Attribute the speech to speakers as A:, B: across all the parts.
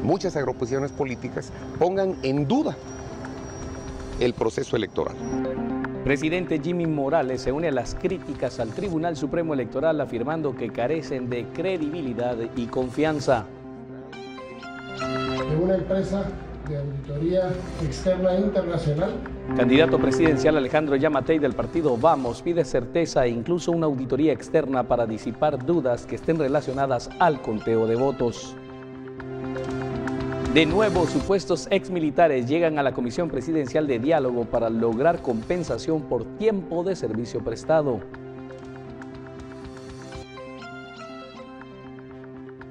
A: muchas agrupaciones políticas pongan en duda el proceso electoral.
B: Presidente Jimmy Morales se une a las críticas al Tribunal Supremo Electoral afirmando que carecen de credibilidad y confianza.
C: De una empresa de auditoría externa internacional.
B: Candidato presidencial Alejandro Yamatei del partido Vamos pide certeza e incluso una auditoría externa para disipar dudas que estén relacionadas al conteo de votos. De nuevo, supuestos exmilitares llegan a la Comisión Presidencial de Diálogo para lograr compensación por tiempo de servicio prestado.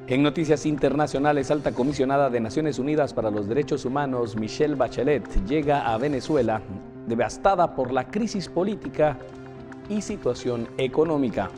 B: En noticias internacionales, alta comisionada de Naciones Unidas para los Derechos Humanos, Michelle Bachelet, llega a Venezuela devastada por la crisis política y situación económica.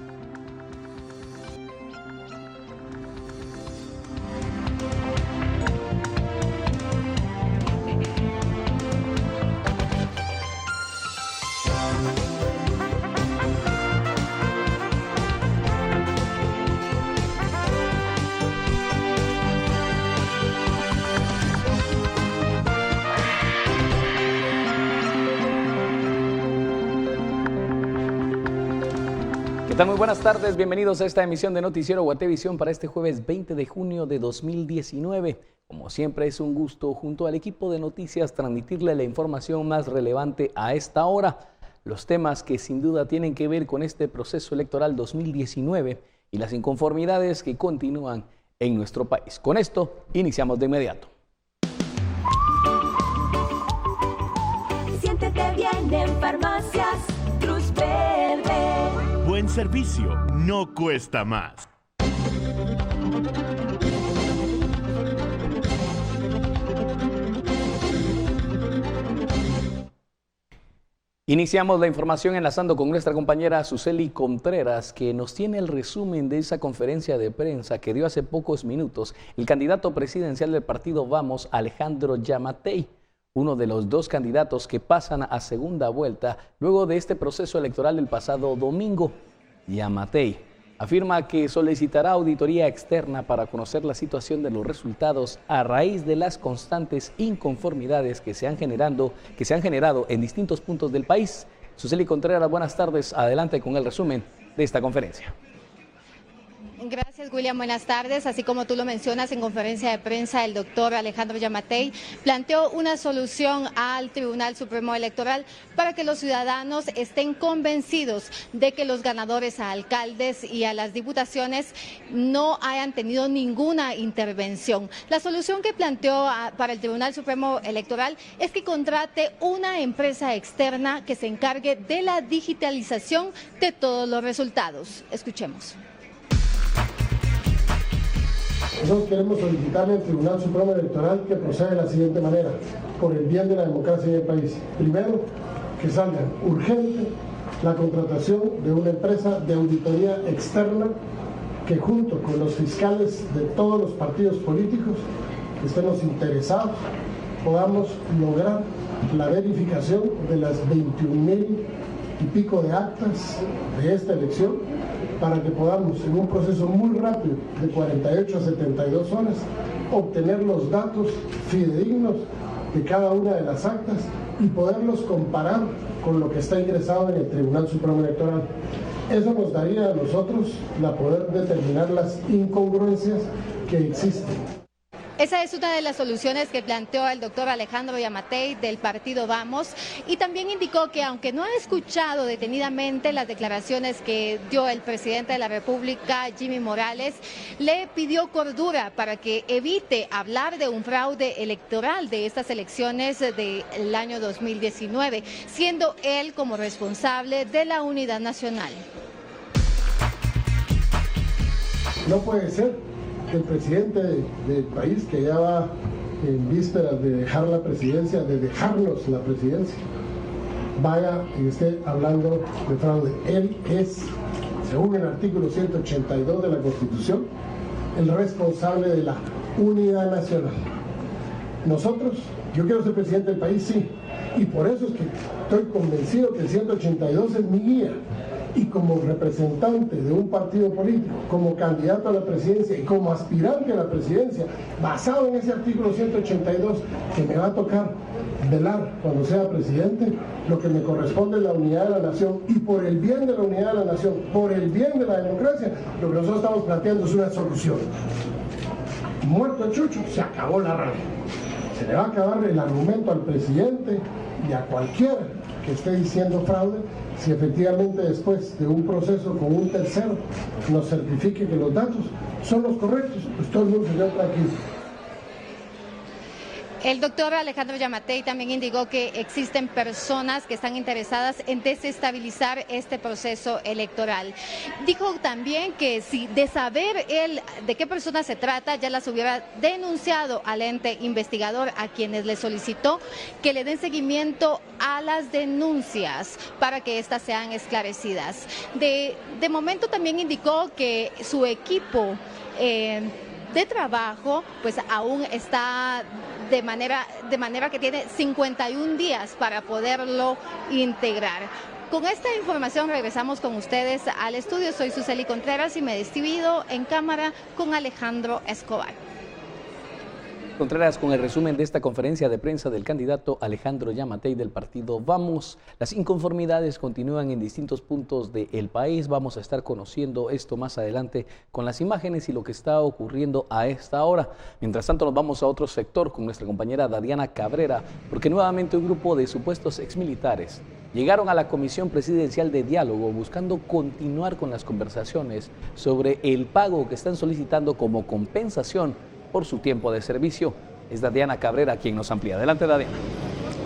B: ¿Qué tal? Muy buenas tardes, bienvenidos a esta emisión de Noticiero Guatevisión para este jueves 20 de junio de 2019. Como siempre es un gusto junto al equipo de noticias transmitirle la información más relevante a esta hora. Los temas que sin duda tienen que ver con este proceso electoral 2019 y las inconformidades que continúan en nuestro país. Con esto iniciamos de inmediato.
D: Siéntete bien en Farmacias Cruz Verde.
E: Buen servicio no cuesta más.
B: Iniciamos la información enlazando con nuestra compañera Suseli Contreras, que nos tiene el resumen de esa conferencia de prensa que dio hace pocos minutos el candidato presidencial del partido Vamos, Alejandro Yamatei, uno de los dos candidatos que pasan a segunda vuelta luego de este proceso electoral del pasado domingo. Yamatei afirma que solicitará auditoría externa para conocer la situación de los resultados a raíz de las constantes inconformidades que se han generado en distintos puntos del país. Suseli Contreras, buenas tardes. Adelante con el resumen de esta conferencia.
F: Gracias, William. Buenas tardes. Así como tú lo mencionas, en conferencia de prensa, el doctor Alejandro Yamatei planteó una solución al Tribunal Supremo Electoral para que los ciudadanos estén convencidos de que los ganadores a alcaldes y a las diputaciones no hayan tenido ninguna intervención. La solución que planteó para el Tribunal Supremo Electoral es que contrate una empresa externa que se encargue de la digitalización de todos los resultados. Escuchemos.
C: Nosotros queremos solicitarle al Tribunal Supremo Electoral que proceda de la siguiente manera, por el bien de la democracia en el país. Primero, que salga urgente la contratación de una empresa de auditoría externa que junto con los fiscales de todos los partidos políticos que estemos interesados podamos lograr la verificación de las 21,000 y pico de actas de esta elección para que podamos en un proceso muy rápido de 48 a 72 horas obtener los datos fidedignos de cada una de las actas y poderlos comparar con lo que está ingresado en el Tribunal Supremo Electoral. Eso nos daría a nosotros la poder determinar las incongruencias que existen.
F: Esa es una de las soluciones que planteó el doctor Alejandro Yamatei del partido Vamos, y también indicó que aunque no ha escuchado detenidamente las declaraciones que dio el presidente de la República, Jimmy Morales, le pidió cordura para que evite hablar de un fraude electoral de estas elecciones del año 2019, siendo él como responsable de la unidad nacional.
C: No puede ser que el presidente del país, que ya va en vísperas de dejar la presidencia, de dejarnos la presidencia, vaya y esté hablando de fraude. Él es, según el artículo 182 de la Constitución, el responsable de la unidad nacional. Nosotros, yo quiero ser presidente del país, sí, y por eso es que estoy convencido que el 182 es mi guía, y como representante de un partido político, como candidato a la presidencia y como aspirante a la presidencia, basado en ese artículo 182, que me va a tocar velar cuando sea presidente, lo que me corresponde es la unidad de la nación, y por el bien de la unidad de la nación, por el bien de la democracia, lo que nosotros estamos planteando es una solución. Muerto el chucho, se acabó la radio. Se le va a acabar el argumento al presidente y a cualquiera que esté diciendo fraude, si efectivamente después de un proceso con un tercero nos certifique que los datos son los correctos, pues todo el mundo se queda tranquilo.
F: El doctor Alejandro Yamatei también indicó que existen personas que están interesadas en desestabilizar este proceso electoral. Dijo también que si de saber él de qué personas se trata, ya las hubiera denunciado al ente investigador, a quienes le solicitó que le den seguimiento a las denuncias para que éstas sean esclarecidas. De momento también indicó que su equipo de trabajo pues aún está de manera que tiene 51 días para poderlo integrar. Con esta información regresamos con ustedes al estudio. Soy Suseli Contreras y me despido en cámara con Alejandro Escobar.
B: Contreras, con el resumen de esta conferencia de prensa del candidato Alejandro Yamatei del partido Vamos. Las inconformidades continúan en distintos puntos del país. Vamos a estar conociendo esto más adelante con las imágenes y lo que está ocurriendo a esta hora. Mientras tanto, nos vamos a otro sector con nuestra compañera Dadiana Cabrera, porque nuevamente un grupo de supuestos exmilitares llegaron a la Comisión Presidencial de Diálogo buscando continuar con las conversaciones sobre el pago que están solicitando como compensación por su tiempo de servicio. Es Dadiana Cabrera quien nos amplía. Adelante, Dadiana.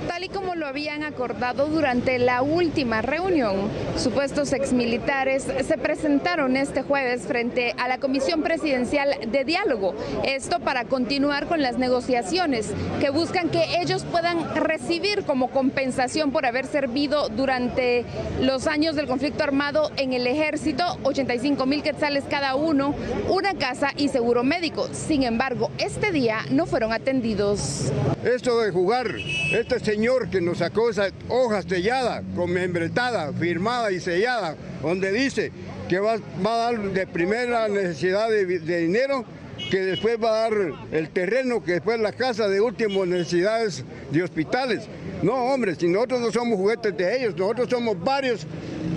G: Tal y como lo habían acordado durante la última reunión, supuestos exmilitares se presentaron este jueves frente a la Comisión Presidencial de Diálogo. Esto para continuar con las negociaciones que buscan que ellos puedan recibir como compensación por haber servido durante los años del conflicto armado en el ejército, 85,000 quetzales cada uno, una casa y seguro médico. Sin embargo, este día no fueron atendidos.
H: Esto de jugar, este señor que nos sacó esa hoja sellada, con membretada, firmada y sellada, donde dice que va a dar de primera necesidad de dinero, que después va a dar el terreno, que después la casa, de último necesidades de hospitales. No, hombre, si nosotros no somos juguetes de ellos, nosotros somos varios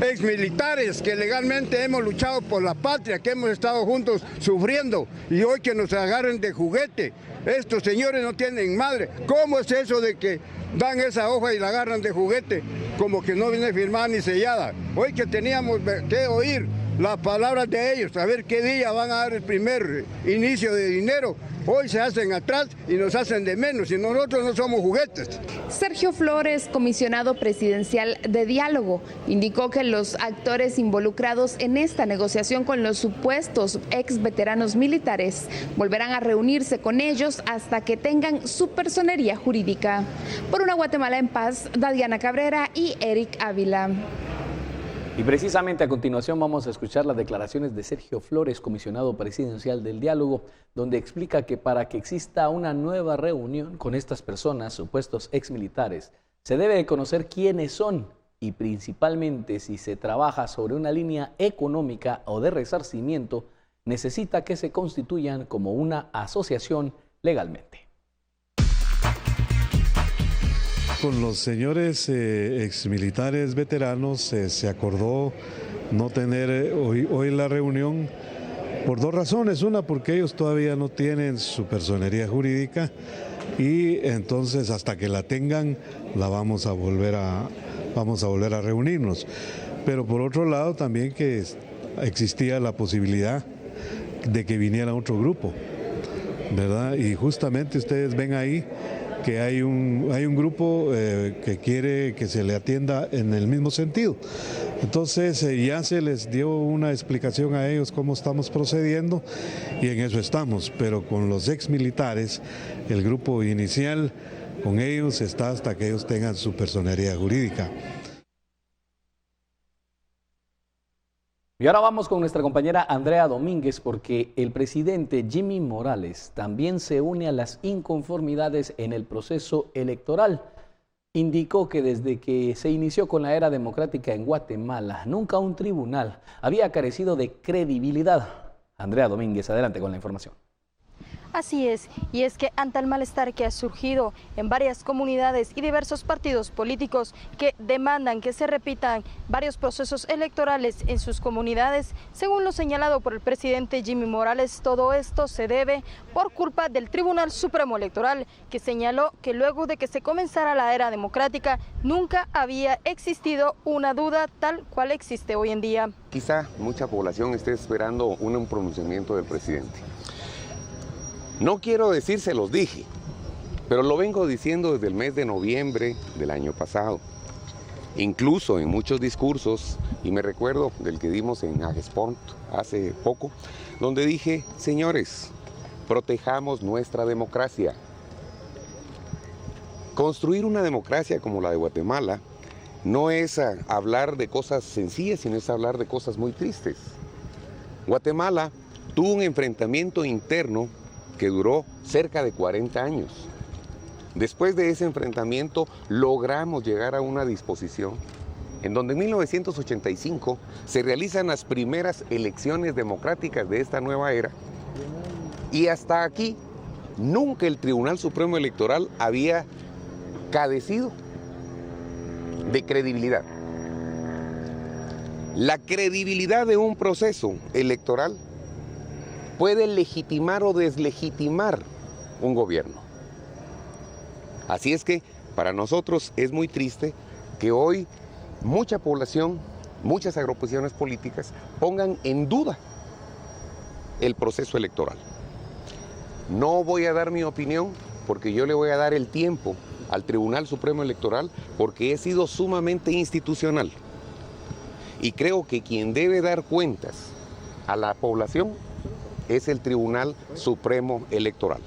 H: exmilitares que legalmente hemos luchado por la patria, que hemos estado juntos sufriendo, y hoy que nos agarren de juguete. Estos señores no tienen madre. ¿Cómo es eso de que dan esa hoja y la agarran de juguete como que no viene firmada ni sellada? Hoy que teníamos que oír las palabras de ellos, a ver qué día van a dar el primer inicio de dinero. Hoy se hacen atrás y nos hacen de menos, y nosotros no somos juguetes.
G: Sergio Flores, comisionado presidencial de Diálogo, indicó que los actores involucrados en esta negociación con los supuestos ex veteranos militares volverán a reunirse con ellos hasta que tengan su personería jurídica. Por una Guatemala en paz, Dadiana Cabrera y Eric Ávila.
B: Y precisamente a continuación vamos a escuchar las declaraciones de Sergio Flores, comisionado presidencial del Diálogo, donde explica que para que exista una nueva reunión con estas personas, supuestos exmilitares, se debe de conocer quiénes son y principalmente si se trabaja sobre una línea económica o de resarcimiento, necesita que se constituyan como una asociación legalmente.
I: Con los señores exmilitares veteranos se acordó no tener hoy la reunión por dos razones. Una, porque ellos todavía no tienen su personería jurídica, y entonces hasta que la tengan vamos a volver a reunirnos. Pero por otro lado también que existía la posibilidad de que viniera otro grupo, ¿verdad? Y justamente ustedes ven ahí que hay un grupo que quiere que se le atienda en el mismo sentido. Entonces ya se les dio una explicación a ellos cómo estamos procediendo, y en eso estamos. Pero con los exmilitares, el grupo inicial, con ellos está hasta que ellos tengan su personería jurídica.
B: Y ahora vamos con nuestra compañera Andrea Domínguez, porque el presidente Jimmy Morales también se une a las inconformidades en el proceso electoral. Indicó que desde que se inició con la era democrática en Guatemala, nunca un tribunal había carecido de credibilidad. Andrea Domínguez, adelante con la información.
J: Así es, y es que ante el malestar que ha surgido en varias comunidades y diversos partidos políticos que demandan que se repitan varios procesos electorales en sus comunidades, según lo señalado por el presidente Jimmy Morales, todo esto se debe por culpa del Tribunal Supremo Electoral, que señaló que luego de que se comenzara la era democrática, nunca había existido una duda tal cual existe hoy en día.
A: Quizá mucha población esté esperando un pronunciamiento del presidente. No quiero decir se los dije, pero lo vengo diciendo desde el mes de noviembre del año pasado. Incluso en muchos discursos, y me recuerdo del que dimos en Agespont hace poco, donde dije, señores, protejamos nuestra democracia. Construir una democracia como la de Guatemala no es hablar de cosas sencillas, sino es hablar de cosas muy tristes. Guatemala tuvo un enfrentamiento interno que duró cerca de 40 años. Después de ese enfrentamiento logramos llegar a una disposición en donde en 1985 se realizan las primeras elecciones democráticas de esta nueva era y hasta aquí nunca el Tribunal Supremo Electoral había carecido de credibilidad. La credibilidad de un proceso electoral puede legitimar o deslegitimar un gobierno. Así es que para nosotros es muy triste que hoy mucha población, muchas agrupaciones políticas pongan en duda el proceso electoral. No voy a dar mi opinión porque yo le voy a dar el tiempo al Tribunal Supremo Electoral porque he sido sumamente institucional. Y creo que quien debe dar cuentas a la población es el Tribunal Supremo Electoral.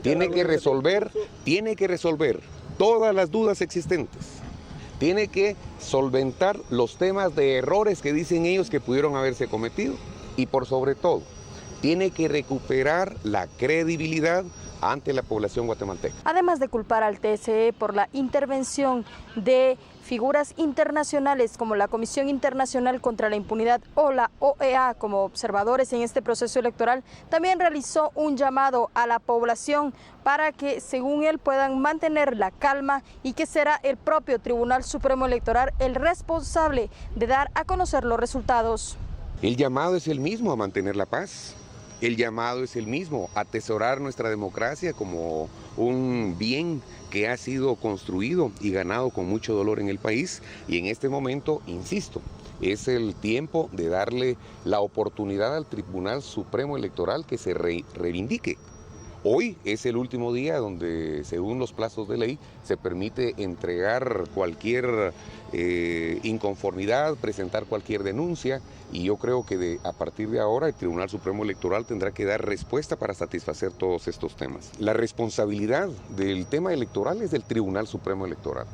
A: Tiene que resolver todas las dudas existentes. Tiene que solventar los temas de errores que dicen ellos que pudieron haberse cometido. Y por sobre todo, tiene que recuperar la credibilidad ante la población guatemalteca.
J: Además de culpar al TSE por la intervención de figuras internacionales como la Comisión Internacional contra la Impunidad o la OEA como observadores en este proceso electoral, también realizó un llamado a la población para que, según él, puedan mantener la calma y que será el propio Tribunal Supremo Electoral el responsable de dar a conocer los resultados.
A: El llamado es el mismo a mantener la paz. El llamado es el mismo, atesorar nuestra democracia como un bien que ha sido construido y ganado con mucho dolor en el país. Y en este momento, insisto, es el tiempo de darle la oportunidad al Tribunal Supremo Electoral que se reivindique. Hoy es el último día donde, según los plazos de ley, se permite entregar cualquier inconformidad, presentar cualquier denuncia, y yo creo que a partir de ahora el Tribunal Supremo Electoral tendrá que dar respuesta para satisfacer todos estos temas. La responsabilidad del tema electoral es del Tribunal Supremo Electoral.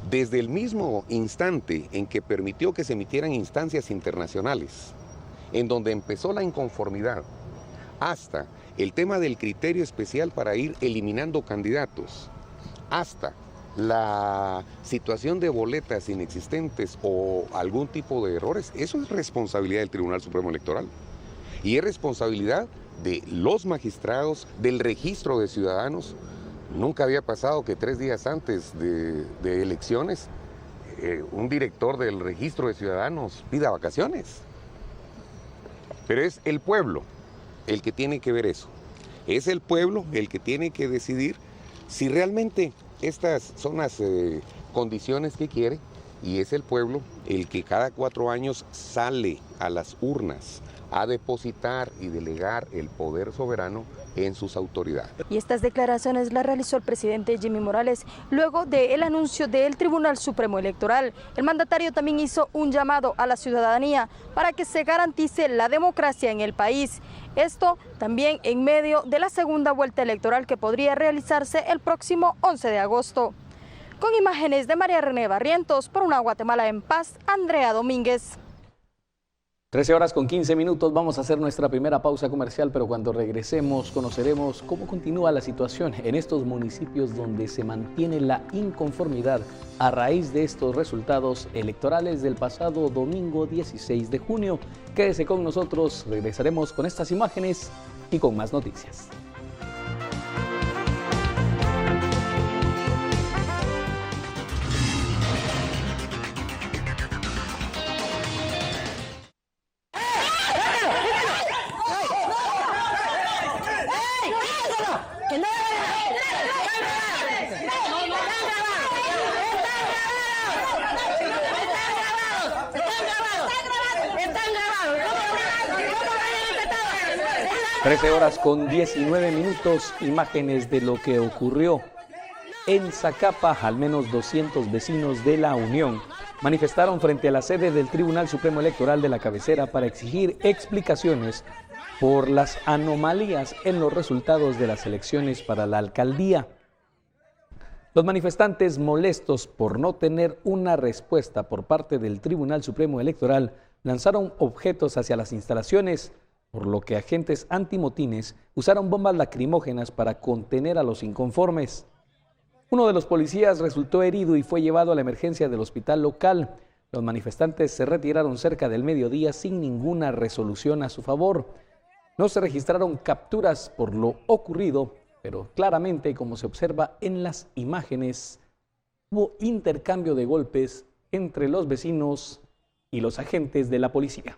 A: Desde el mismo instante en que permitió que se emitieran instancias internacionales, en donde empezó la inconformidad, hasta el tema del criterio especial para ir eliminando candidatos, hasta la situación de boletas inexistentes o algún tipo de errores, eso es responsabilidad del Tribunal Supremo Electoral. Y es responsabilidad de los magistrados, del registro de ciudadanos. Nunca había pasado que 3 días antes de elecciones un director del registro de ciudadanos pida vacaciones. Pero es el pueblo el que tiene que ver eso. Es el pueblo el que tiene que decidir si realmente estas son las condiciones que quiere, y es el pueblo el que cada 4 años sale a las urnas a depositar y delegar el poder soberano en sus autoridades.
J: Y estas declaraciones las realizó el presidente Jimmy Morales luego del anuncio del Tribunal Supremo Electoral. El mandatario también hizo un llamado a la ciudadanía para que se garantice la democracia en el país. Esto también en medio de la segunda vuelta electoral que podría realizarse el próximo 11 de agosto. Con imágenes de María René Barrientos, por una Guatemala en paz, Andrea Domínguez.
B: 13 horas con 15 minutos, vamos a hacer nuestra primera pausa comercial, pero cuando regresemos conoceremos cómo continúa la situación en estos municipios donde se mantiene la inconformidad a raíz de estos resultados electorales del pasado domingo 16 de junio. Quédese con nosotros, regresaremos con estas imágenes y con más noticias. Trece horas con 19 minutos, imágenes de lo que ocurrió en Zacapa. Al menos 200 vecinos de La Unión manifestaron frente a la sede del Tribunal Supremo Electoral de la cabecera para exigir explicaciones por las anomalías en los resultados de las elecciones para la alcaldía. Los manifestantes, molestos por no tener una respuesta por parte del Tribunal Supremo Electoral, lanzaron objetos hacia las instalaciones, por lo que agentes antimotines usaron bombas lacrimógenas para contener a los inconformes. Uno de los policías resultó herido y fue llevado a la emergencia del hospital local. Los manifestantes se retiraron cerca del mediodía sin ninguna resolución a su favor. No se registraron capturas por lo ocurrido, pero claramente, como se observa en las imágenes, hubo intercambio de golpes entre los vecinos y los agentes de la policía.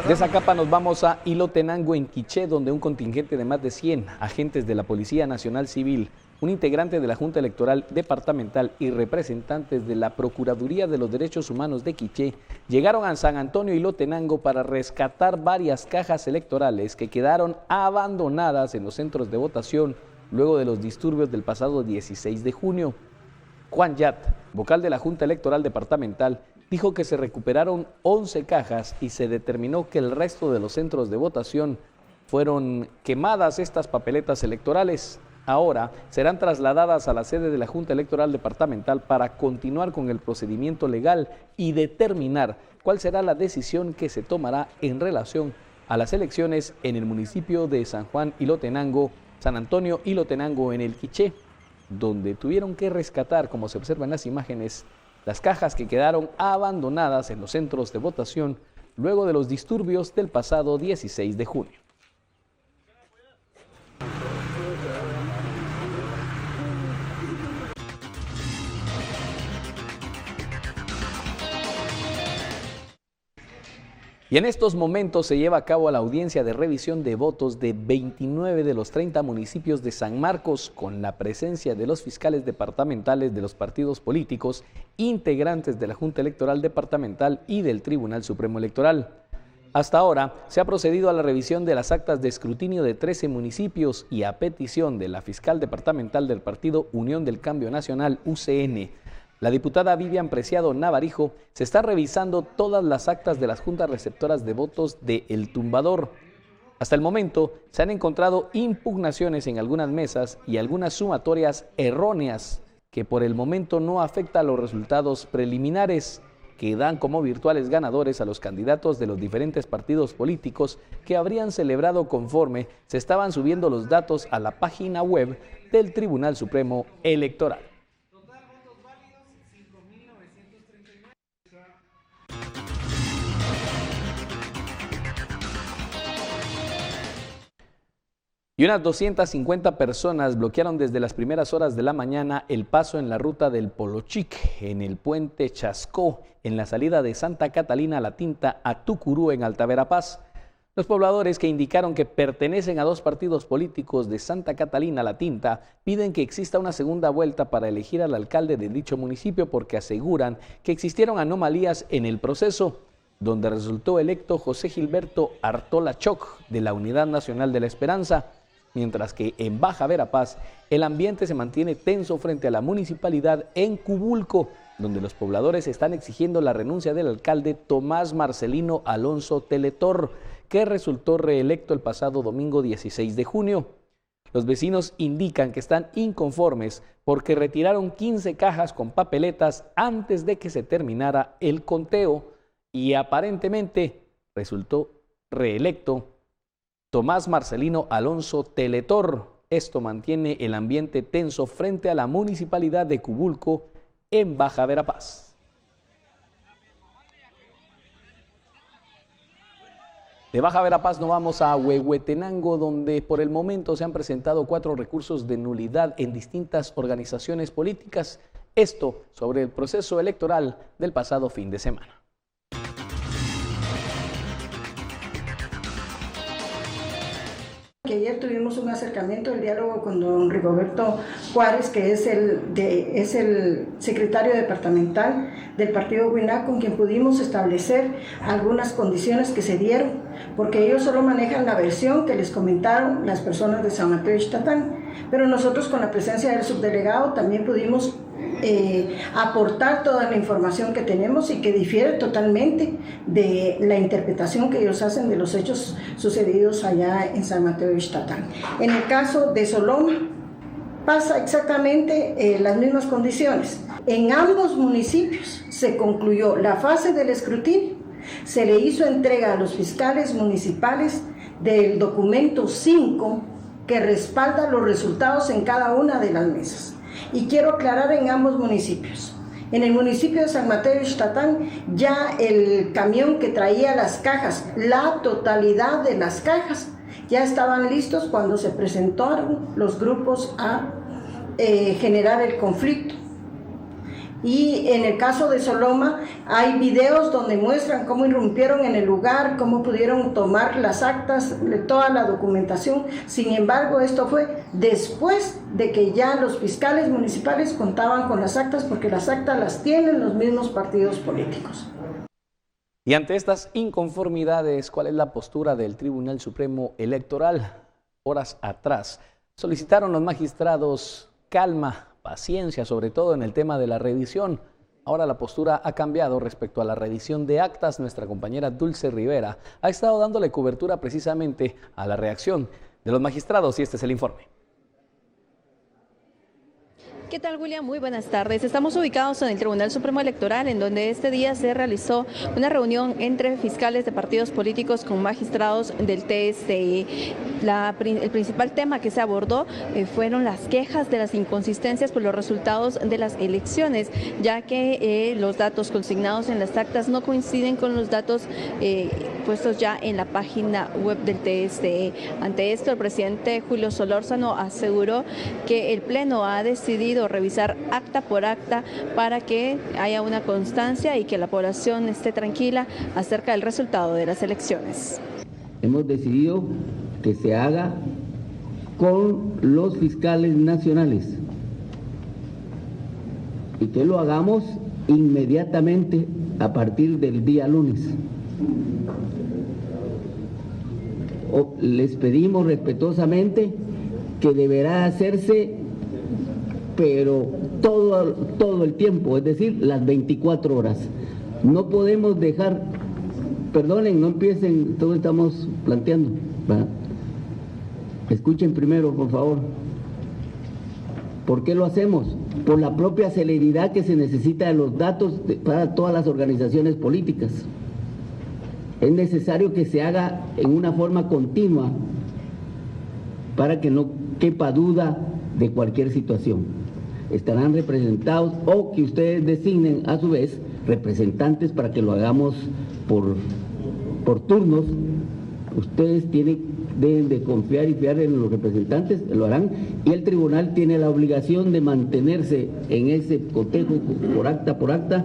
B: De Zacapa nos vamos a Ilotenango, en Quiché, donde un contingente de más de 100 agentes de la Policía Nacional Civil, un integrante de la Junta Electoral Departamental y representantes de la Procuraduría de los Derechos Humanos de Quiché llegaron a San Antonio, Ilotenango, para rescatar varias cajas electorales que quedaron abandonadas en los centros de votación luego de los disturbios del pasado 16 de junio. Juan Yat, vocal de la Junta Electoral Departamental, dijo que se recuperaron 11 cajas y se determinó que el resto de los centros de votación fueron quemadas estas papeletas electorales. Ahora serán trasladadas a la sede de la Junta Electoral Departamental para continuar con el procedimiento legal y determinar cuál será la decisión que se tomará en relación a las elecciones en el municipio de San Juan Ilotenango, San Antonio Ilotenango, en el Quiché, donde tuvieron que rescatar, como se observa en las imágenes, las cajas que quedaron abandonadas en los centros de votación luego de los disturbios del pasado 16 de junio. Y en estos momentos se lleva a cabo la audiencia de revisión de votos de 29 de los 30 municipios de San Marcos, con la presencia de los fiscales departamentales de los partidos políticos, integrantes de la Junta Electoral Departamental y del Tribunal Supremo Electoral. Hasta ahora se ha procedido a la revisión de las actas de escrutinio de 13 municipios y, a petición de la fiscal departamental del partido Unión del Cambio Nacional, UCN, la diputada Vivian Preciado Navarijo, se está revisando todas las actas de las juntas receptoras de votos de El Tumbador. Hasta el momento se han encontrado impugnaciones en algunas mesas y algunas sumatorias erróneas que por el momento no afectan los resultados preliminares, que dan como virtuales ganadores a los candidatos de los diferentes partidos políticos que habrían celebrado conforme se estaban subiendo los datos a la página web del Tribunal Supremo Electoral. Y unas 250 personas bloquearon desde las primeras horas de la mañana el paso en la ruta del Polochic, en el puente Chascó, en la salida de Santa Catalina La Tinta a Tucurú, en Alta Verapaz. Los pobladores, que indicaron que pertenecen a dos partidos políticos de Santa Catalina La Tinta, piden que exista una segunda vuelta para elegir al alcalde de dicho municipio, porque aseguran que existieron anomalías en el proceso, donde resultó electo José Gilberto Artola Choc, de la Unidad Nacional de la Esperanza, mientras que en Baja Verapaz el ambiente se mantiene tenso frente a la municipalidad en Cubulco, donde los pobladores están exigiendo la renuncia del alcalde Tomás Marcelino Alonso Teletor, que resultó reelecto el pasado domingo 16 de junio. Los vecinos indican que están inconformes porque retiraron 15 cajas con papeletas antes de que se terminara el conteo y aparentemente resultó reelecto Tomás Marcelino Alonso Teletor. Esto mantiene el ambiente tenso frente a la municipalidad de Cubulco en Baja Verapaz. De Baja Verapaz nos vamos a Huehuetenango, donde por el momento se han presentado 4 recursos de nulidad en distintas organizaciones políticas. Esto sobre el proceso electoral del pasado fin de semana.
K: Que ayer tuvimos un acercamiento, el diálogo con don Rigoberto Juárez, que es el secretario departamental del partido Huina, con quien pudimos establecer algunas condiciones que se dieron, porque ellos solo manejan la versión que les comentaron las personas de San Mateo Ixtatán, pero nosotros con la presencia del subdelegado también pudimos aportar toda la información que tenemos y que difiere totalmente de la interpretación que ellos hacen de los hechos sucedidos allá en San Mateo Ixtatán. En el caso de Soloma pasa exactamente las mismas condiciones. En ambos municipios se concluyó la fase del escrutinio, se le hizo entrega a los fiscales municipales del documento 5 que respalda los resultados en cada una de las mesas. Y quiero aclarar en ambos municipios. En el municipio de San Mateo Ixtatán, ya el camión que traía las cajas, la totalidad de las cajas, ya estaban listos cuando se presentaron los grupos a generar el conflicto. Y en el caso de Soloma hay videos donde muestran cómo irrumpieron en el lugar, cómo pudieron tomar las actas, toda la documentación. Sin embargo, esto fue después de que ya los fiscales municipales contaban con las actas, porque las actas las tienen los mismos partidos políticos.
B: Y ante estas inconformidades, ¿cuál es la postura del Tribunal Supremo Electoral? Horas atrás solicitaron los magistrados calma, paciencia, sobre todo en el tema de la reedición. Ahora la postura ha cambiado respecto a la reedición de actas. Nuestra compañera Dulce Rivera ha estado dándole cobertura precisamente a la reacción de los magistrados y este es el informe.
L: ¿Qué tal, William? Muy buenas tardes. Estamos ubicados en el Tribunal Supremo Electoral, en donde este día se realizó una reunión entre fiscales de partidos políticos con magistrados del TSE. El principal tema que se abordó fueron las quejas de las inconsistencias por los resultados de las elecciones, ya que los datos consignados en las actas no coinciden con los datos puestos ya en la página web del TSE. Ante esto, el presidente Julio Solórzano aseguró que el Pleno ha decidido revisar acta por acta para que haya una constancia y que la población esté tranquila acerca del resultado de las elecciones.
M: Hemos decidido que se haga con los fiscales nacionales y que lo hagamos inmediatamente a partir del día lunes. Les pedimos respetuosamente que deberá hacerse, pero todo el tiempo, es decir, las 24 horas. No podemos dejar, perdonen, no empiecen, todo estamos planteando, ¿verdad? Escuchen primero, por favor. ¿Por qué lo hacemos? Por la propia celeridad que se necesita de los datos para todas las organizaciones políticas. Es necesario que se haga en una forma continua para que no quepa duda de cualquier situación. Estarán representados o que ustedes designen a su vez representantes para que lo hagamos por turnos. Ustedes deben de confiar y fiar en los representantes, lo harán, y el tribunal tiene la obligación de mantenerse en ese cotejo por acta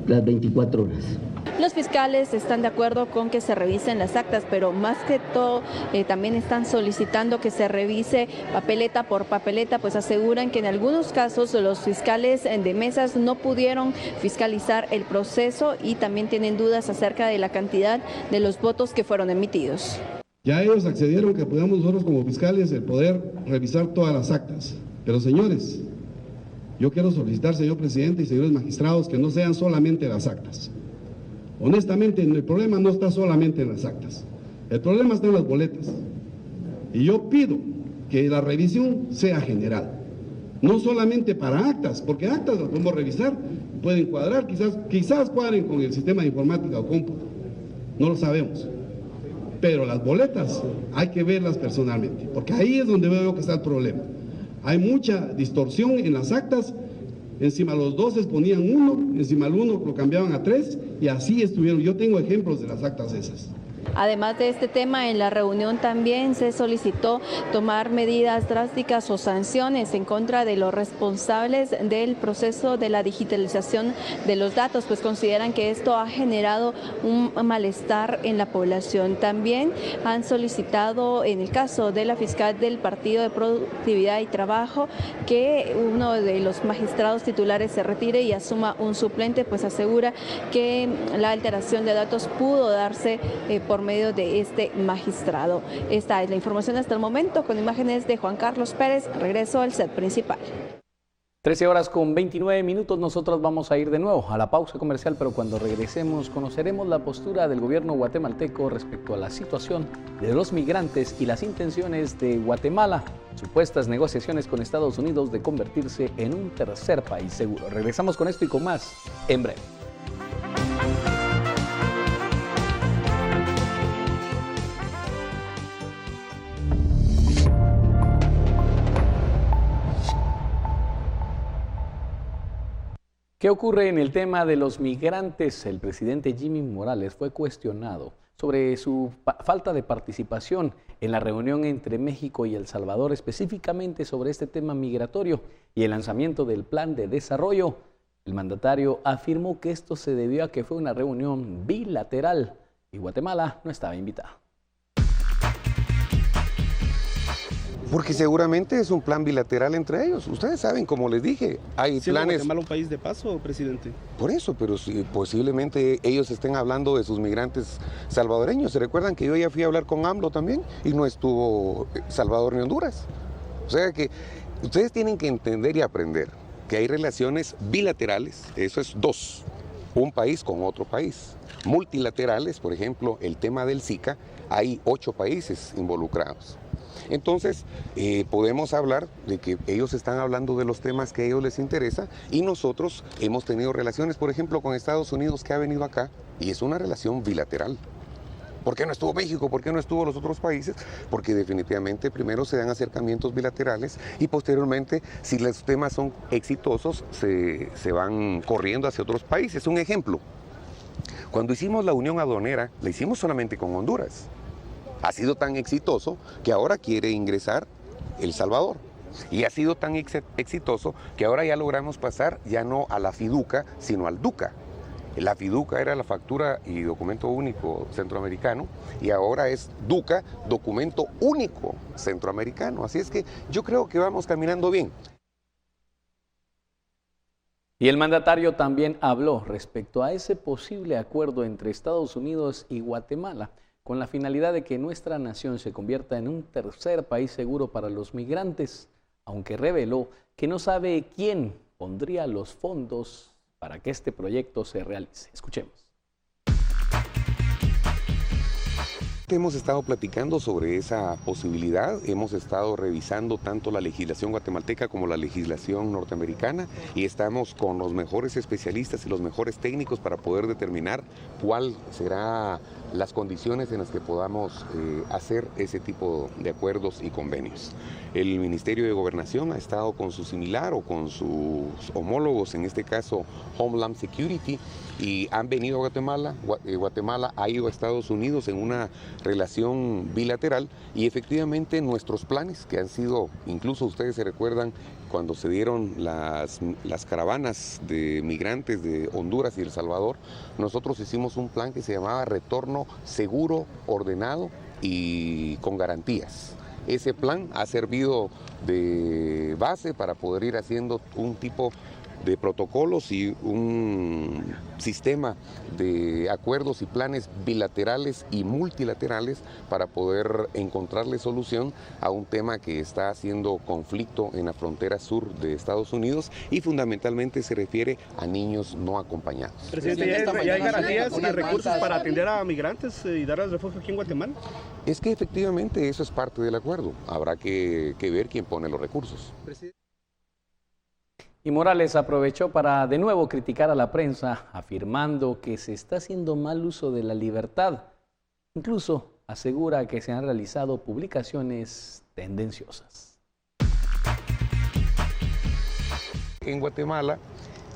M: las 24 horas.
L: Los fiscales están de acuerdo con que se revisen las actas, pero más que todo también están solicitando que se revise papeleta por papeleta, pues aseguran que en algunos casos los fiscales de mesas no pudieron fiscalizar el proceso y también tienen dudas acerca de la cantidad de los votos que fueron emitidos.
N: Ya ellos accedieron que podamos nosotros como fiscales el poder revisar todas las actas, pero señores, yo quiero solicitar, señor presidente y señores magistrados, que no sean solamente las actas. Honestamente, el problema no está solamente en las actas, el problema está en las boletas. Y yo pido que la revisión sea general, no solamente para actas, porque actas las podemos revisar, pueden cuadrar, quizás cuadren con el sistema de informática o cómputo, no lo sabemos, pero las boletas hay que verlas personalmente, porque ahí es donde veo que está el problema. Hay mucha distorsión en las actas. Encima los 12 ponían 1, encima el 1 lo cambiaban a 3 y así estuvieron. Yo tengo ejemplos de las actas esas.
L: Además de este tema, en la reunión también se solicitó tomar medidas drásticas o sanciones en contra de los responsables del proceso de la digitalización de los datos, pues consideran que esto ha generado un malestar en la población. También han solicitado, en el caso de la fiscal del Partido de Productividad y Trabajo, que uno de los magistrados titulares se retire y asuma un suplente, pues asegura que la alteración de datos pudo darse por medio de este magistrado. Esta es la información hasta el momento, con imágenes de Juan Carlos Pérez. Regreso al set principal.
B: 13 horas con 29 minutos, nosotros vamos a ir de nuevo a la pausa comercial, pero cuando regresemos conoceremos la postura del gobierno guatemalteco respecto a la situación de los migrantes y las intenciones de Guatemala, supuestas negociaciones con Estados Unidos de convertirse en un tercer país seguro. Regresamos con esto y con más en breve. ¿Qué ocurre en el tema de los migrantes? El presidente Jimmy Morales fue cuestionado sobre su falta de participación en la reunión entre México y El Salvador, específicamente sobre este tema migratorio y el lanzamiento del plan de desarrollo. El mandatario afirmó que esto se debió a que fue una reunión bilateral y Guatemala no estaba invitada.
A: Porque seguramente es un plan bilateral entre ellos. Ustedes saben, como les dije, hay planes...
O: ¿Guatemala un país de paso, presidente?
A: Por eso, pero si posiblemente ellos estén hablando de sus migrantes salvadoreños. ¿Se recuerdan que yo ya fui a hablar con AMLO también y no estuvo Salvador ni Honduras? O sea que ustedes tienen que entender y aprender que hay relaciones bilaterales, eso es dos, un país con otro país. Multilaterales, por ejemplo, el tema del SICA, hay 8 países involucrados. Entonces, podemos hablar de que ellos están hablando de los temas que a ellos les interesa y nosotros hemos tenido relaciones, por ejemplo, con Estados Unidos, que ha venido acá y es una relación bilateral. ¿Por qué no estuvo México? ¿Por qué no estuvo los otros países? Porque definitivamente primero se dan acercamientos bilaterales y posteriormente, si los temas son exitosos, se van corriendo hacia otros países. Un ejemplo, cuando hicimos la unión aduanera, la hicimos solamente con Honduras. Ha sido tan exitoso que ahora quiere ingresar El Salvador. Y ha sido tan exitoso que ahora ya logramos pasar ya no a la FIDUCA, sino al DUCA. La FIDUCA era la factura y documento único centroamericano y ahora es DUCA, documento único centroamericano. Así es que yo creo que vamos caminando bien.
B: Y el mandatario también habló respecto a ese posible acuerdo entre Estados Unidos y Guatemala, con la finalidad de que nuestra nación se convierta en un tercer país seguro para los migrantes, aunque reveló que no sabe quién pondría los fondos para que este proyecto se realice. Escuchemos.
A: Hemos estado platicando sobre esa posibilidad, hemos estado revisando tanto la legislación guatemalteca como la legislación norteamericana y estamos con los mejores especialistas y los mejores técnicos para poder determinar cuál será las condiciones en las que podamos hacer ese tipo de acuerdos y convenios. El Ministerio de Gobernación ha estado con su similar o con sus homólogos, en este caso Homeland Security, y han venido a Guatemala. Guatemala ha ido a Estados Unidos en una relación bilateral y efectivamente nuestros planes, que han sido, incluso ustedes se recuerdan cuando se dieron las caravanas de migrantes de Honduras y El Salvador, nosotros hicimos un plan que se llamaba Retorno Seguro, Ordenado y con Garantías. Ese plan ha servido de base para poder ir haciendo un tipo de protocolos y un sistema de acuerdos y planes bilaterales y multilaterales para poder encontrarle solución a un tema que está haciendo conflicto en la frontera sur de Estados Unidos y fundamentalmente se refiere a niños no acompañados.
O: Presidente, ¿ya hay garantías y recursos para atender a migrantes y darles refugio aquí en Guatemala?
A: Es que efectivamente eso es parte del acuerdo. Habrá que ver quién pone los recursos.
B: Y Morales aprovechó para de nuevo criticar a la prensa, afirmando que se está haciendo mal uso de la libertad. Incluso asegura que se han realizado publicaciones tendenciosas.
A: En Guatemala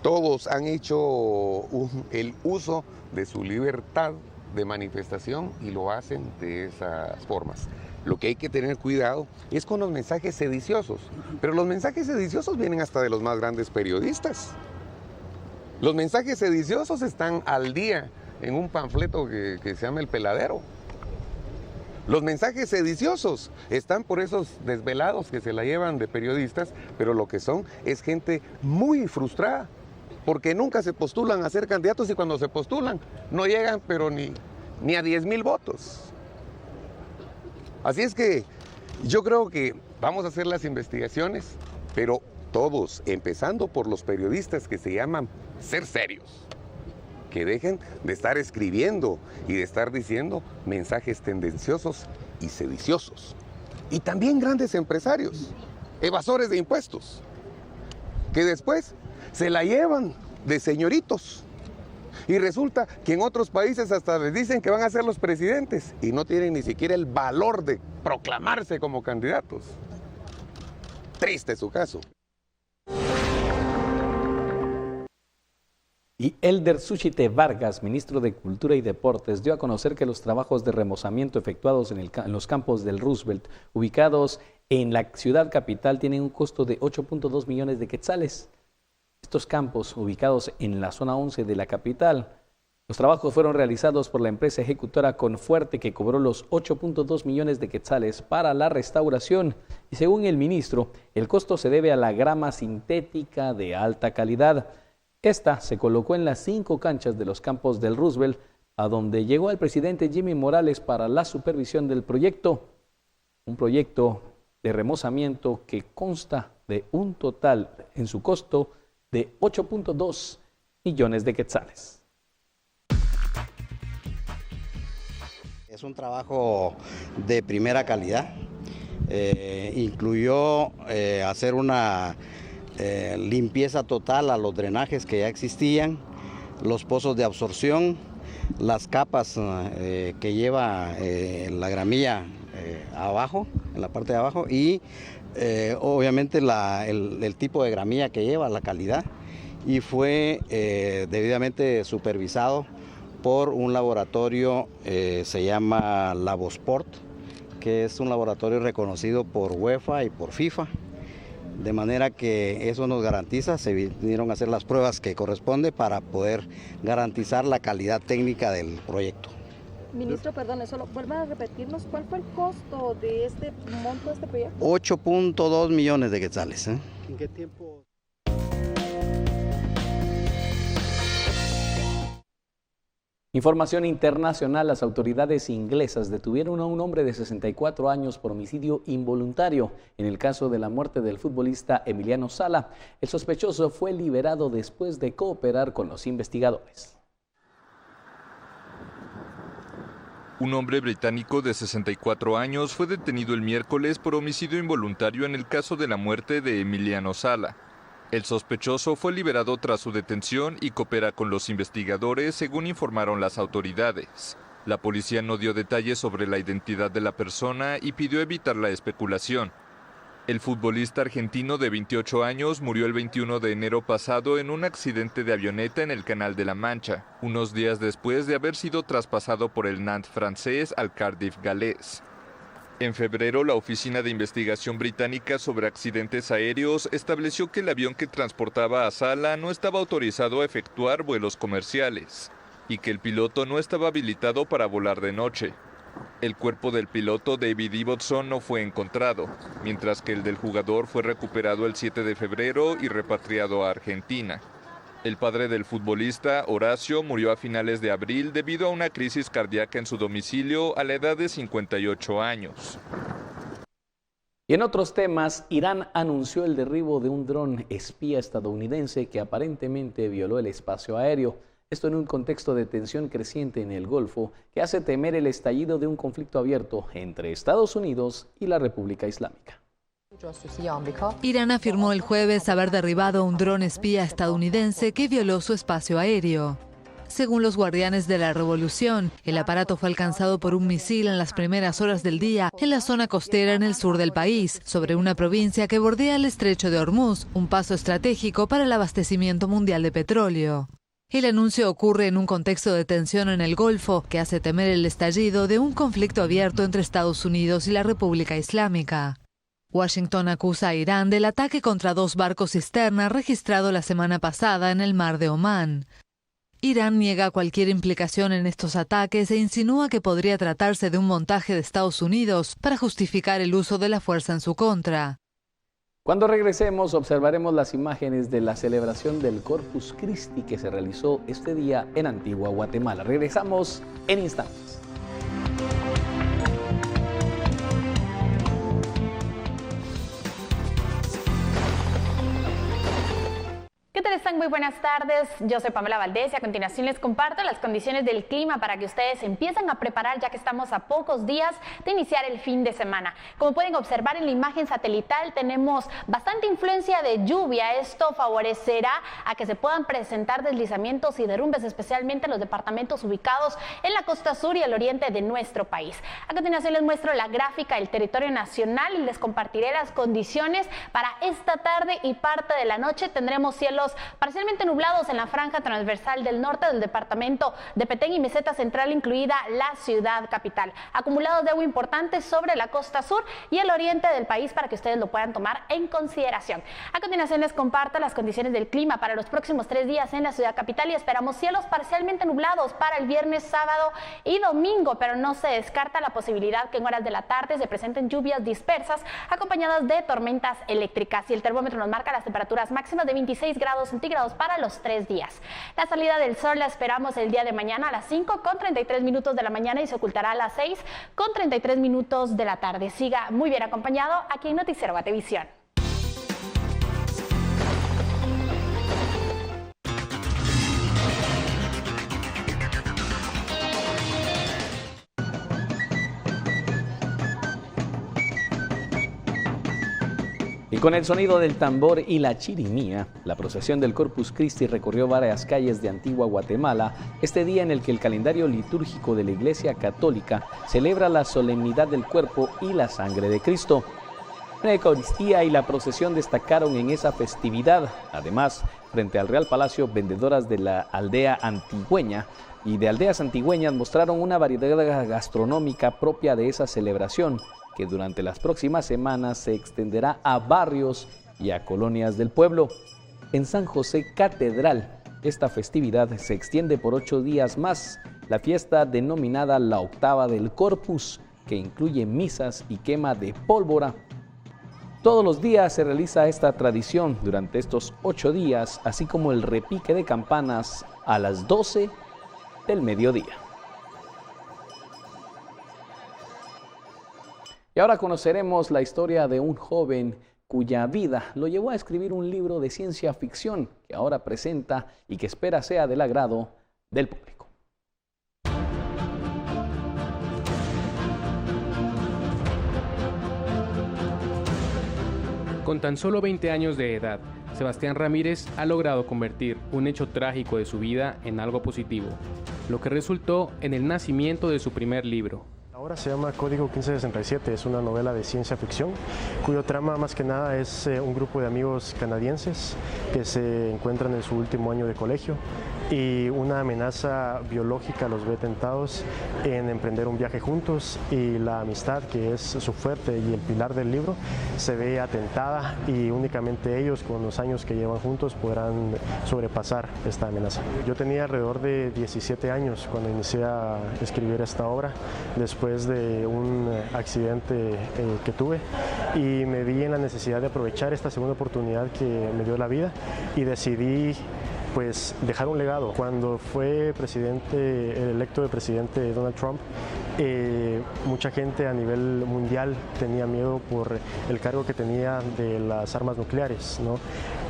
A: todos han hecho el uso de su libertad de manifestación y lo hacen de esas formas. Lo que hay que tener cuidado es con los mensajes sediciosos, pero los mensajes sediciosos vienen hasta de los más grandes periodistas. Los mensajes sediciosos están al día en un panfleto que se llama El Peladero. Los mensajes sediciosos están por esos desvelados que se la llevan de periodistas, pero lo que son es gente muy frustrada, porque nunca se postulan a ser candidatos y cuando se postulan no llegan pero ni a 10,000 votos. Así es que yo creo que vamos a hacer las investigaciones, pero todos, empezando por los periodistas que se llaman ser serios, que dejen de estar escribiendo y de estar diciendo mensajes tendenciosos y sediciosos. Y también grandes empresarios, evasores de impuestos, que después se la llevan de señoritos. Y resulta que en otros países hasta les dicen que van a ser los presidentes y no tienen ni siquiera el valor de proclamarse como candidatos. Triste su caso.
B: Y Elder Suchite Vargas, ministro de Cultura y Deportes, dio a conocer que los trabajos de remozamiento efectuados en los campos del Roosevelt, ubicados en la ciudad capital, tienen un costo de 8.2 millones de quetzales. Estos campos, ubicados en la zona 11 de la capital, los trabajos fueron realizados por la empresa ejecutora Confuerte, que cobró los 8.2 millones de quetzales para la restauración. Y según el ministro, el costo se debe a la grama sintética de alta calidad. Esta se colocó en las 5 canchas de los campos del Roosevelt, a donde llegó el presidente Jimmy Morales para la supervisión del proyecto. Un proyecto de remozamiento que consta de un total en su costo de 8.2 millones de quetzales.
P: Es un trabajo de primera calidad. Incluyó hacer una limpieza total a los drenajes que ya existían, los pozos de absorción, las capas que lleva la gramilla abajo, en la parte de abajo, y obviamente el tipo de gramilla que lleva, la calidad, y fue debidamente supervisado por un laboratorio, se llama Labosport, que es un laboratorio reconocido por UEFA y por FIFA, de manera que eso nos garantiza. Se vinieron a hacer las pruebas que corresponde para poder garantizar la calidad técnica del proyecto.
J: Ministro, perdón, solo vuelva a repetirnos cuál fue el costo de este monto de este proyecto.
P: 8.2 millones de quetzales.
O: ¿En qué tiempo?
B: Información internacional: las autoridades inglesas detuvieron a un hombre de 64 años por homicidio involuntario en el caso de la muerte del futbolista Emiliano Sala. El sospechoso fue liberado después de cooperar con los investigadores.
Q: Un hombre británico de 64 años fue detenido el miércoles por homicidio involuntario en el caso de la muerte de Emiliano Sala. El sospechoso fue liberado tras su detención y coopera con los investigadores, según informaron las autoridades. La policía no dio detalles sobre la identidad de la persona y pidió evitar la especulación. El futbolista argentino de 28 años murió el 21 de enero pasado en un accidente de avioneta en el Canal de la Mancha, unos días después de haber sido traspasado por el Nantes francés al Cardiff galés. En febrero, la Oficina de Investigación Británica sobre Accidentes Aéreos estableció que el avión que transportaba a Sala no estaba autorizado a efectuar vuelos comerciales y que el piloto no estaba habilitado para volar de noche. El cuerpo del piloto David Ibbotson no fue encontrado, mientras que el del jugador fue recuperado el 7 de febrero y repatriado a Argentina. El padre del futbolista, Horacio, murió a finales de abril debido a una crisis cardíaca en su domicilio a la edad de 58 años.
B: Y en otros temas, Irán anunció el derribo de un dron espía estadounidense que aparentemente violó el espacio aéreo. Esto en un contexto de tensión creciente en el Golfo que hace temer el estallido de un conflicto abierto entre Estados Unidos y la República Islámica.
R: Irán afirmó el jueves haber derribado un dron espía estadounidense que violó su espacio aéreo. Según los guardianes de la revolución, el aparato fue alcanzado por un misil en las primeras horas del día en la zona costera en el sur del país, sobre una provincia que bordea el estrecho de Hormuz, un paso estratégico para el abastecimiento mundial de petróleo. El anuncio ocurre en un contexto de tensión en el Golfo que hace temer el estallido de un conflicto abierto entre Estados Unidos y la República Islámica. Washington acusa a Irán del ataque contra 2 barcos cisterna registrado la semana pasada en el mar de Omán. Irán niega cualquier implicación en estos ataques e insinúa que podría tratarse de un montaje de Estados Unidos para justificar el uso de la fuerza en su contra.
B: Cuando regresemos, observaremos las imágenes de la celebración del Corpus Christi que se realizó este día en Antigua Guatemala. Regresamos en instantes.
S: ¿Qué tal están? Muy buenas tardes, yo soy Pamela Valdés y a continuación les comparto las condiciones del clima para que ustedes empiecen a preparar ya que estamos a pocos días de iniciar el fin de semana. Como pueden observar en la imagen satelital tenemos bastante influencia de lluvia, esto favorecerá a que se puedan presentar deslizamientos y derrumbes especialmente en los departamentos ubicados en la costa sur y el oriente de nuestro país. A continuación les muestro la gráfica del territorio nacional y les compartiré las condiciones para esta tarde y parte de la noche. Tendremos cielos parcialmente nublados en la franja transversal del norte del departamento de Petén y meseta central, incluida la ciudad capital. Acumulados de agua importantes sobre la costa sur y el oriente del país para que ustedes lo puedan tomar en consideración. A continuación les comparto las condiciones del clima para los próximos 3 días en la ciudad capital y esperamos cielos parcialmente nublados para el viernes, sábado y domingo, pero no se descarta la posibilidad que en horas de la tarde se presenten lluvias dispersas acompañadas de tormentas eléctricas y el termómetro nos marca las temperaturas máximas de 26 grados centígrados para los 3 días. La salida del sol la esperamos el día de mañana a las 5:33 de la mañana y se ocultará a las 6:33 de la tarde. Siga muy bien acompañado aquí en Noticiero Guatevisión.
B: Y con el sonido del tambor y la chirimía, la procesión del Corpus Christi recorrió varias calles de Antigua Guatemala, este día en el que el calendario litúrgico de la Iglesia Católica celebra la solemnidad del cuerpo y la sangre de Cristo. La Eucaristía y la procesión destacaron en esa festividad. Además, frente al Real Palacio, vendedoras de la aldea antigüeña y de aldeas antigüeñas mostraron una variedad gastronómica propia de esa celebración, que durante las próximas semanas se extenderá a barrios y a colonias del pueblo. En San José Catedral, esta festividad se extiende por 8 días más, la fiesta denominada la Octava del Corpus, que incluye misas y quema de pólvora. Todos los días se realiza esta tradición durante estos 8 días, así como el repique de campanas a las 12 del mediodía. Y ahora conoceremos la historia de un joven cuya vida lo llevó a escribir un libro de ciencia ficción que ahora presenta y que espera sea del agrado del público.
T: Con tan solo 20 años de edad, Sebastián Ramírez ha logrado convertir un hecho trágico de su vida en algo positivo, lo que resultó en el nacimiento de su primer libro.
U: Ahora se llama Código 1567, es una novela de ciencia ficción cuyo trama más que nada es un grupo de amigos canadienses que se encuentran en su último año de colegio y una amenaza biológica los ve tentados en emprender un viaje juntos, y la amistad, que es su fuerte y el pilar del libro, se ve atentada, y únicamente ellos, con los años que llevan juntos, podrán sobrepasar esta amenaza. Yo tenía alrededor de 17 años cuando inicié a escribir esta obra, después de un accidente que tuve, y me vi en la necesidad de aprovechar esta segunda oportunidad que me dio la vida, y decidí pues dejar un legado. Cuando fue electo de presidente Donald Trump, mucha gente a nivel mundial tenía miedo por el cargo que tenía de las armas nucleares, ¿no?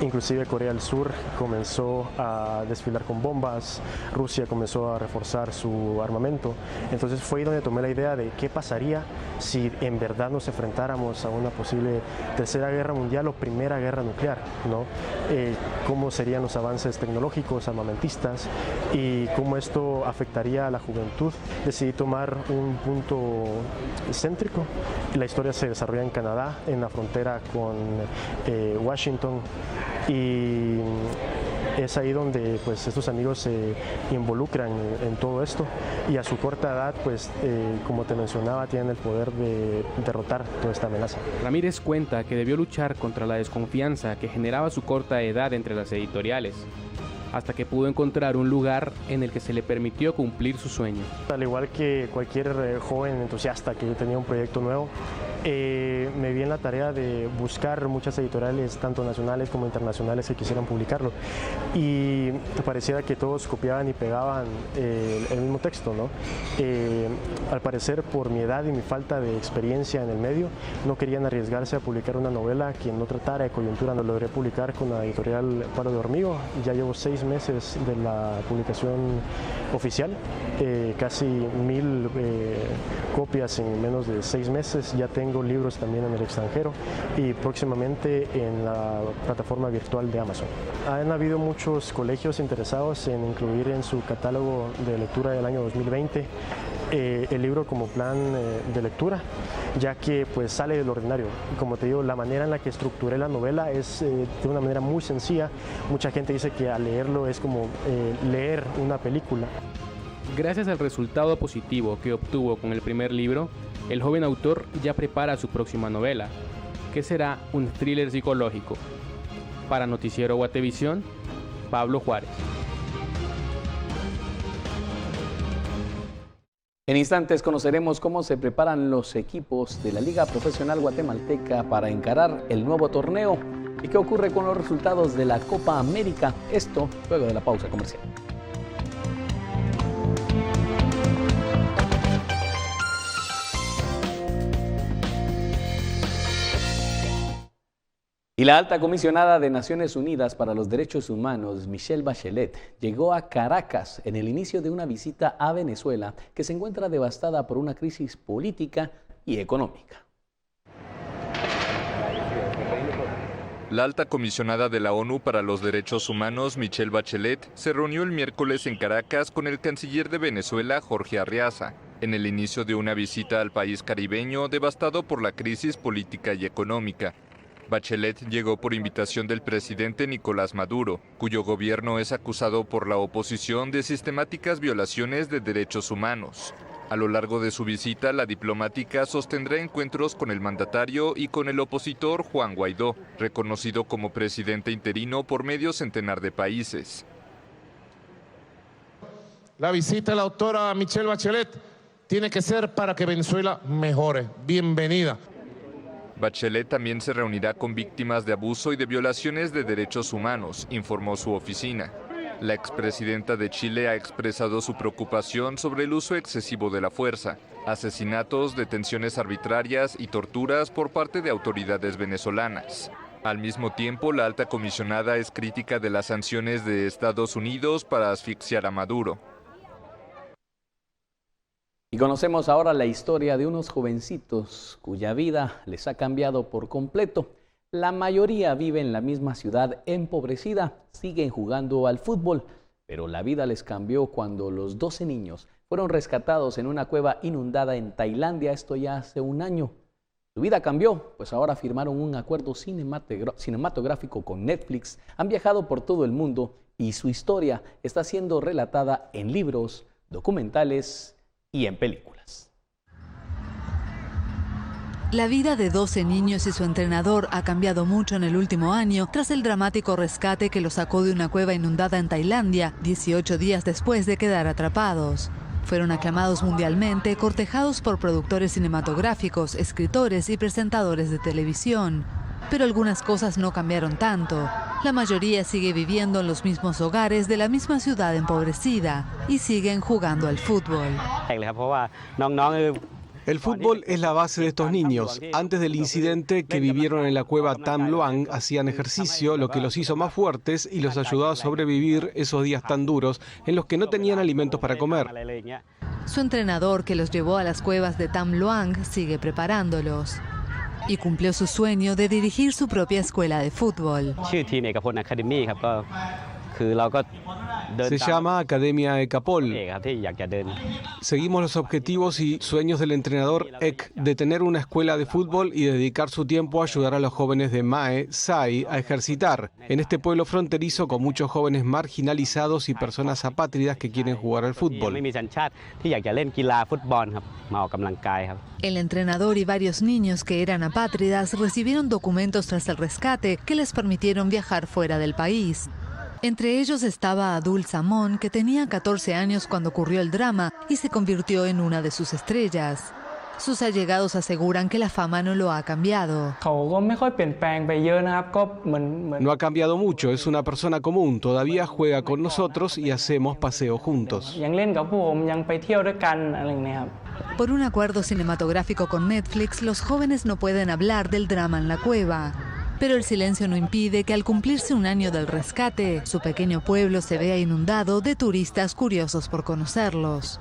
U: Inclusive Corea del Sur comenzó a desfilar con bombas, Rusia comenzó a reforzar su armamento. Entonces fue ahí donde tomé la idea de qué pasaría si en verdad nos enfrentáramos a una posible tercera guerra mundial o primera guerra nuclear, ¿no? Cómo serían los avances tecnológicos, armamentistas, y cómo esto afectaría a la juventud. Decidí tomar un punto céntrico. La historia se desarrolla en Canadá, en la frontera con Washington, y es ahí donde pues estos amigos se involucran en todo esto, y a su corta edad, pues como te mencionaba, tienen el poder de derrotar toda esta amenaza.
T: Ramírez cuenta que debió luchar contra la desconfianza que generaba su corta edad entre las editoriales, hasta que pudo encontrar un lugar en el que se le permitió cumplir su sueño.
U: Al igual que cualquier joven entusiasta que tenía un proyecto nuevo, me vi en la tarea de buscar muchas editoriales, tanto nacionales como internacionales, que quisieran publicarlo, y pareciera que todos copiaban y pegaban el mismo texto, ¿no? Al parecer, por mi edad y mi falta de experiencia en el medio, no querían arriesgarse a publicar una novela que no tratara de coyuntura. Lo logré publicar con la editorial Palo de Hormigo. Ya llevo 6 meses de la publicación oficial, casi 1000 copias en menos de 6 meses. Ya tengo libros también en el extranjero y próximamente en la plataforma virtual de Amazon. Han habido muchos colegios interesados en incluir en su catálogo de lectura del año 2020 el libro como plan de lectura, ya que pues sale del ordinario. Y como te digo, la manera en la que estructuré la novela es de una manera muy sencilla. Mucha gente dice que al leerlo es como leer una película.
T: Gracias al resultado positivo que obtuvo con el primer libro, el joven autor ya prepara su próxima novela, que será un thriller psicológico. Para Noticiero Guatevisión, Pablo Juárez.
B: En instantes conoceremos cómo se preparan los equipos de la Liga Profesional Guatemalteca para encarar el nuevo torneo y qué ocurre con los resultados de la Copa América. Esto luego de la pausa comercial. Y la alta comisionada de Naciones Unidas para los Derechos Humanos, Michelle Bachelet, llegó a Caracas en el inicio de una visita a Venezuela que se encuentra devastada por una crisis política y económica.
Q: La alta comisionada de la ONU para los Derechos Humanos, Michelle Bachelet, se reunió el miércoles en Caracas con el canciller de Venezuela, Jorge Arriaza, en el inicio de una visita al país caribeño devastado por la crisis política y económica. Bachelet llegó por invitación del presidente Nicolás Maduro, cuyo gobierno es acusado por la oposición de sistemáticas violaciones de derechos humanos. A lo largo de su visita, la diplomática sostendrá encuentros con el mandatario y con el opositor Juan Guaidó, reconocido como presidente interino por medio centenar de países.
D: La visita de la doctora Michelle Bachelet tiene que ser para que Venezuela mejore. Bienvenida.
Q: Bachelet también se reunirá con víctimas de abuso y de violaciones de derechos humanos, informó su oficina. La expresidenta de Chile ha expresado su preocupación sobre el uso excesivo de la fuerza, asesinatos, detenciones arbitrarias y torturas por parte de autoridades venezolanas. Al mismo tiempo, la alta comisionada es crítica de las sanciones de Estados Unidos para asfixiar a Maduro.
B: Y conocemos ahora la historia de unos jovencitos cuya vida les ha cambiado por completo. La mayoría vive en la misma ciudad empobrecida, siguen jugando al fútbol, pero la vida les cambió cuando los 12 niños fueron rescatados en una cueva inundada en Tailandia, esto ya hace un año. Su vida cambió, pues ahora firmaron un acuerdo cinematográfico con Netflix, han viajado por todo el mundo y su historia está siendo relatada en libros, documentales y en películas.
R: La vida de 12 niños y su entrenador ha cambiado mucho en el último año tras el dramático rescate que los sacó de una cueva inundada en Tailandia 18 días después de quedar atrapados. Fueron aclamados mundialmente, cortejados por productores cinematográficos, escritores y presentadores de televisión. Pero algunas cosas no cambiaron tanto. La mayoría sigue viviendo en los mismos hogares de la misma ciudad empobrecida y siguen jugando al fútbol.
E: El fútbol es la base de estos niños. Antes del incidente que vivieron en la cueva Tam Luang, hacían ejercicio, lo que los hizo más fuertes y los ayudó a sobrevivir esos días tan duros en los que no tenían alimentos para comer.
R: Su entrenador, que los llevó a las cuevas de Tam Luang, sigue preparándolos. Y cumplió su sueño de dirigir su propia escuela de fútbol.
E: Se llama Academia Ecapol. Seguimos los objetivos y sueños del entrenador Ek de tener una escuela de fútbol y dedicar su tiempo a ayudar a los jóvenes de Mae, Sai a ejercitar en este pueblo fronterizo con muchos jóvenes marginalizados y personas apátridas que quieren jugar al fútbol.
R: El entrenador y varios niños que eran apátridas recibieron documentos tras el rescate que les permitieron viajar fuera del país. Entre ellos estaba Adul Samon, que tenía 14 años cuando ocurrió el drama y se convirtió en una de sus estrellas. Sus allegados aseguran que la fama no lo ha cambiado.
E: No ha cambiado mucho, es una persona común, todavía juega con nosotros y hacemos paseos juntos.
R: Por un acuerdo cinematográfico con Netflix, los jóvenes no pueden hablar del drama en la cueva. Pero el silencio no impide que al cumplirse un año del rescate, su pequeño pueblo se vea inundado de turistas curiosos por conocerlos.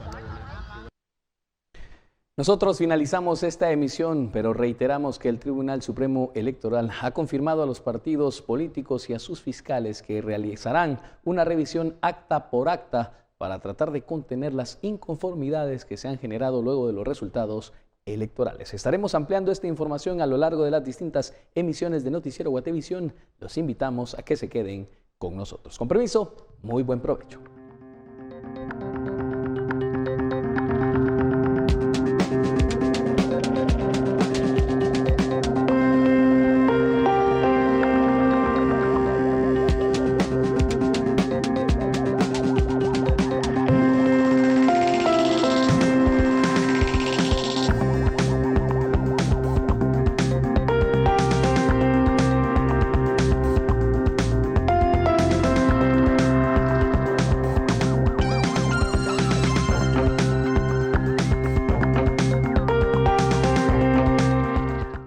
B: Nosotros finalizamos esta emisión, pero reiteramos que el Tribunal Supremo Electoral ha confirmado a los partidos políticos y a sus fiscales que realizarán una revisión acta por acta para tratar de contener las inconformidades que se han generado luego de los resultados electorales. Estaremos ampliando esta información a lo largo de las distintas emisiones de Noticiero Guatevisión. Los invitamos a que se queden con nosotros. Con permiso, muy buen provecho.